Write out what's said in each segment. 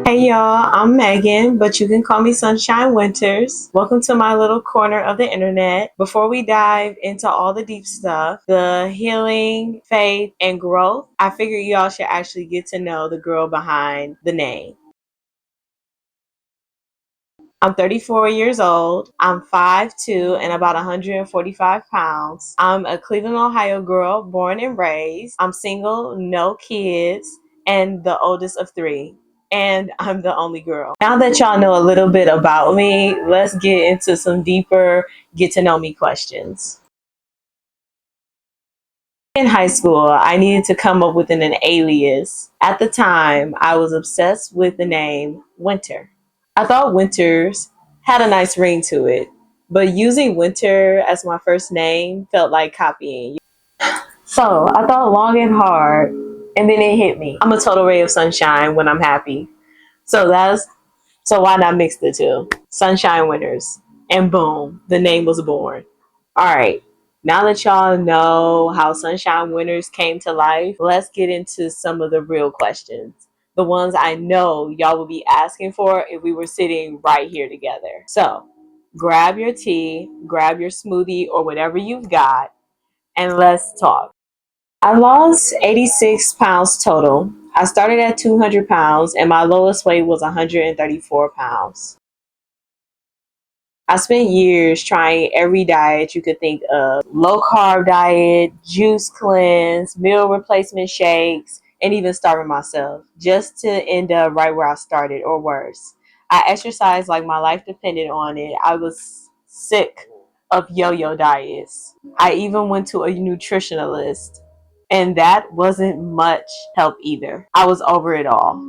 Hey y'all, I'm Megan, but you can call me Sunshine Winters. Welcome to my little corner of the internet. Before we dive into all the deep stuff, the healing, faith, and growth, I figured y'all should actually get to know the girl behind the name. I'm 34 years old. I'm 5'2" and about 145 pounds. I'm a Cleveland, Ohio girl, born and raised. I'm single, no kids, and the oldest of three. And I'm the only girl. Now that y'all know a little bit about me, let's get into some deeper get to know me questions. In high school, I needed to come up with an alias. At the time, I was obsessed with the name Winter. I thought Winters had a nice ring to it, but using Winter as my first name felt like copying. So I thought long and hard, and then it hit me. I'm a total ray of sunshine when I'm happy. So why not mix the two? Sunshine Winters. And boom, the name was born. All right. Now that y'all know how Sunshine Winters came to life, let's get into some of the real questions. The ones I know y'all would be asking for if we were sitting right here together. So grab your tea, grab your smoothie, or whatever you've got, and let's talk. I lost 86 pounds total. I started at 200 pounds, and my lowest weight was 134 pounds. I spent years trying every diet you could think of: low carb diet, juice cleanse, meal replacement shakes, and even starving myself just to end up right where I started or worse. I exercised like my life depended on it. I was sick of yo yo diets. I even went to a nutritionalist, and that wasn't much help either. I was over it all.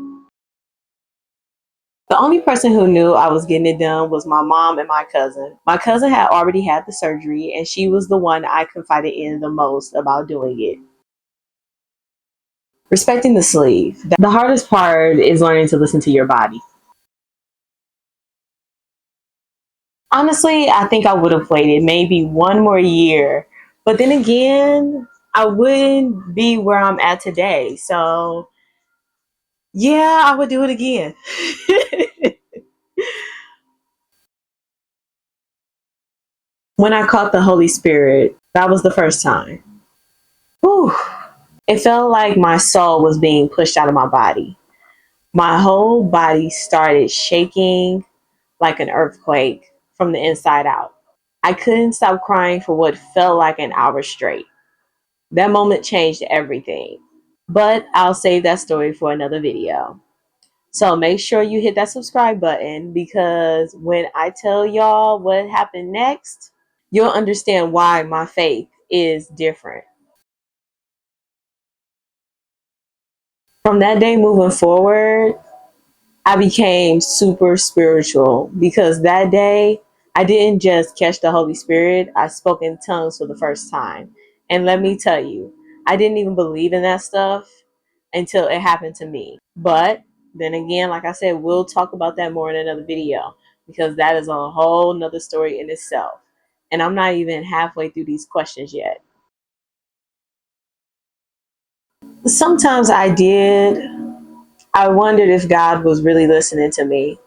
The only person who knew I was getting it done was my mom and my cousin. My cousin had already had the surgery, and she was the one I confided in the most about doing it. Respecting the sleeve. The hardest part is learning to listen to your body. Honestly, I think I would have waited maybe one more year, but then again, I wouldn't be where I'm at today. So, yeah, I would do it again. When I caught the Holy Spirit, that was the first time. Whew. It felt like my soul was being pushed out of my body. My whole body started shaking like an earthquake from the inside out. I couldn't stop crying for what felt like an hour straight. That moment changed everything. But I'll save that story for another video. So make sure you hit that subscribe button, because when I tell y'all what happened next, you'll understand why my faith is different. From that day moving forward, I became super spiritual, because that day I didn't just catch the Holy Spirit, I spoke in tongues for the first time. And let me tell you, I didn't even believe in that stuff until it happened to me. But then again, like I said, we'll talk about that more in another video, because that is a whole nother story in itself. And I'm not even halfway through these questions yet. Sometimes I wondered if God was really listening to me.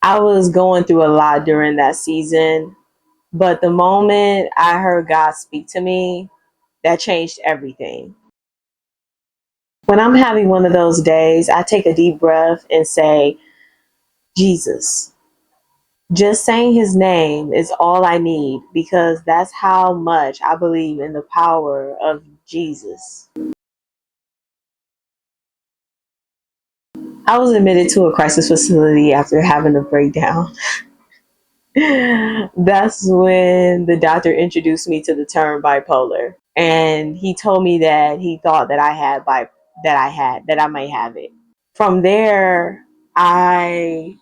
I was going through a lot during that season, but the moment I heard God speak to me, that changed everything. When I'm having one of those days, I take a deep breath and say, Jesus. Just saying his name is all I need, because that's how much I believe in the power of Jesus. I was admitted to a crisis facility after having a breakdown. That's when the doctor introduced me to the term bipolar, and he told me that he thought that I might have it. From there, I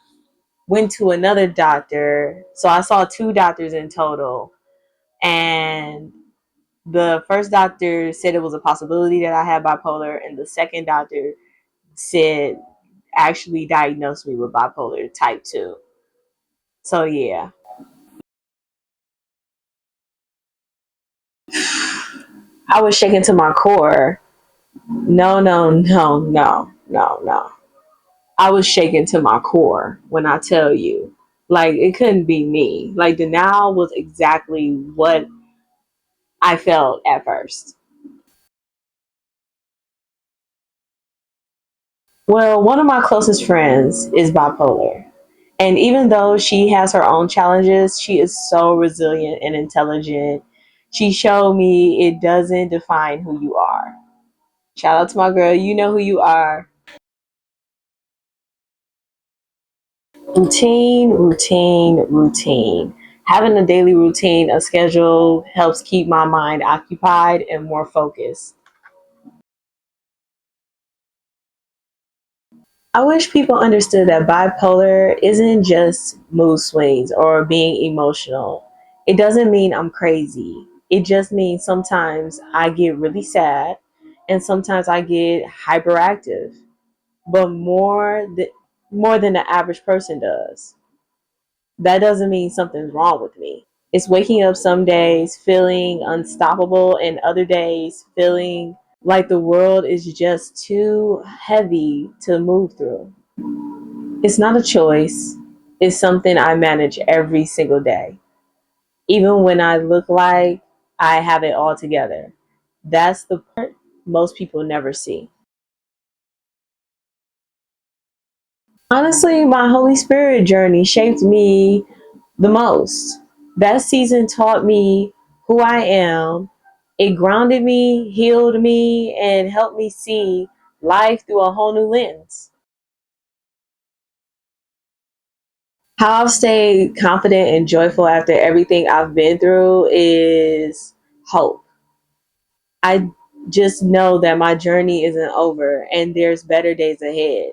went to another doctor. So I saw two doctors in total, and the first doctor said it was a possibility that I had bipolar, and the second doctor said actually diagnosed me with bipolar type 2. So yeah. I was shaken to my core. No, no, no, no, no, no. I was shaken to my core when I tell you. Like, it couldn't be me. Like, denial was exactly what I felt at first. Well, one of my closest friends is bipolar. And even though she has her own challenges, she is so resilient and intelligent. She showed me it doesn't define who you are. Shout out to my girl. You know who you are. Routine, routine, routine. Having a daily routine, a schedule helps keep my mind occupied and more focused. I wish people understood that bipolar isn't just mood swings or being emotional. It doesn't mean I'm crazy. It just means sometimes I get really sad and sometimes I get hyperactive, but more than the average person does. That doesn't mean something's wrong with me. It's waking up some days feeling unstoppable and other days feeling like the world is just too heavy to move through. It's not a choice, it's something I manage every single day. Even when I look like I have it all together. That's the part most people never see. Honestly, my Holy Spirit journey shaped me the most. That season taught me who I am. It grounded me, healed me, and helped me see life through a whole new lens. How I've stayed confident and joyful after everything I've been through is hope. I just know that my journey isn't over and there's better days ahead.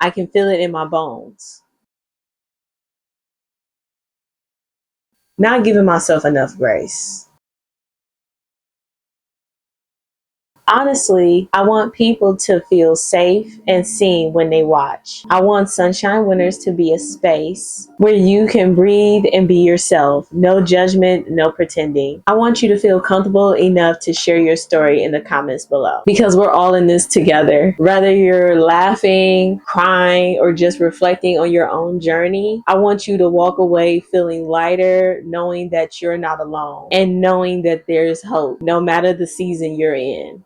I can feel it in my bones. Not giving myself enough grace. Honestly, I want people to feel safe and seen when they watch. I want Sunshine Winners to be a space where you can breathe and be yourself. No judgment, no pretending. I want you to feel comfortable enough to share your story in the comments below because we're all in this together. Whether you're laughing, crying, or just reflecting on your own journey, I want you to walk away feeling lighter, knowing that you're not alone and knowing that there's hope no matter the season you're in.